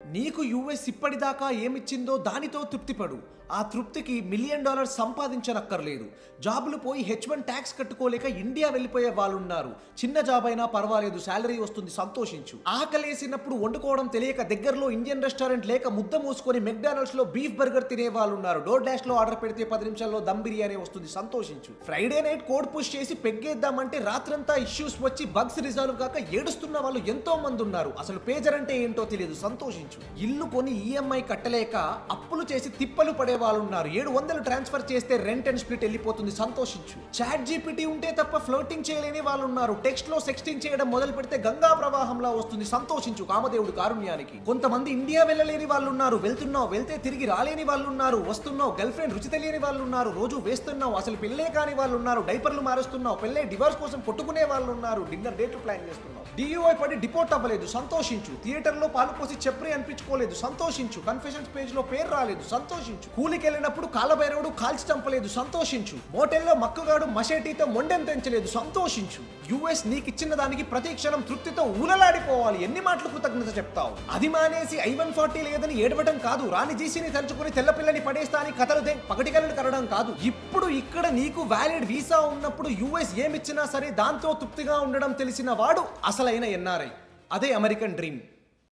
నీకు యుఎస్ ఇప్పటిదాకా ఏమిచ్చిందో దానితో తృప్తిపడు. ఆ తృప్తికి $1 మిలియన్ సంపాదించనక్కర్లేదు. జాబులు పోయి H1 ట్యాక్స్ కట్టుకోలేక ఇండియా వెళ్ళిపోయే వాళ్ళున్నారు. చిన్న జాబ్ అయినా పర్వాలేదు, శాలరీ వస్తుంది, సంతోషించు. ఆకలేసినప్పుడు వండుకోవడం తెలియక దగ్గరలో ఇండియన్ రెస్టారెంట్ లేక ముద్ద మూసుకొని మెక్డానల్డ్స్ లో బీఫ్ బర్గర్ తినే వాళ్ళున్నారు. డోర్ డాష్ లో ఆర్డర్ పెడితే 10 నిమిషాల్లో దమ్ బిర్యానీ వస్తుంది, సంతోషించు. ఫ్రైడే నైట్ కోడ్ పుష్ చేసి పెగ్గేద్దామంటే రాత్రంతా ఇష్యూస్ వచ్చి బగ్స్ రిజాల్వ్ కాక ఏడుస్తున్న వాళ్ళు ఎంతో మంది ఉన్నారు. అసలు పేజర్ అంటే ఏంటో తెలియదు, సంతోషించు. ఇల్లు కొని ఈఎంఐ కట్టలేక అప్పులు చేసి తిప్పలు పడే వాళ్ళు ఉన్నారు. 700 ట్రాన్స్ఫర్ చేస్తే రెంట్ అండ్ స్ప్లిట్ వెళ్ళిపోతుంది, సంతోషించు. చాట్ జీపీటీ ఉంటే తప్ప ఫ్లోటింగ్ చేయలేని వాళ్ళు ఉన్నారు. టెక్స్ట్ లో సెక్స్టింగ్ చేయడం మొదలు పెడితే గంగా ప్రవాహంలా వస్తుంది, సంతోషించు. కామదేవుడు కారుణ్యానికి. కొంతమంది ఇండియా వెళ్ళలేని వాళ్ళు ఉన్నారు. వెళ్తున్నావు, వెళ్తే తిరిగి రాలేని వాళ్ళు ఉన్నారు. వస్తున్నావు, గర్ల్ ఫ్రెండ్ రుచి తెలియని వాళ్ళు ఉన్నారు. రోజు వేస్తున్నావు, అసలు పెళ్ళే కాని వాళ్ళు ఉన్నారు. డైపర్లు మారుస్తున్నావు, పెళ్ళే డివోర్స్ కోసం కొట్టుకునే వాళ్ళు ఉన్నారు. డిన్నర్ డేట్లు ప్లాన్ చేస్తున్నావు. డియూఐ పడి డిపోర్ట్ అవ్వలేదు, సంతోషించు. థియేటర్ లో పాలు పోసి చెప్పరి అనిపించుకోలేదు, సంతోషించు. కన్ఫెషన్స్ పేజ్ లో పేరు రాలేదు, సంతోషించు. కూలికి వెళ్ళినప్పుడు కాలభైరవుడు కాల్చి చంపలేదు, సంతోషించు. మోటెల్లో మక్కగాడు మషేటీతో మొండెం తెంచలేదు, సంతోషించు. యుఎస్ నీకిచ్చిన దానికి ప్రతి క్షణం తృప్తితో ఊలలాడిపోవాలి. ఎన్ని మాటలు కృతజ్ఞత చెప్తావు? అది మానేసి I-140 లేదని ఏడవటం కాదు. రాని జీసీని తలుచుకుని తెల్లపిల్లని పడేస్తా అని కథలు పగటికలను కరడం కాదు. ఇప్పుడు ఇక్కడ నీకు వ్యాలిడ్ వీసా ఉన్నప్పుడు యుఎస్ ఏమిచ్చినా సరే దాంతో తృప్తిగా ఉండడం తెలిసిన వాడు అసలైన ఎన్ఆర్ఐ. అదే అమెరికన్ డ్రీమ్.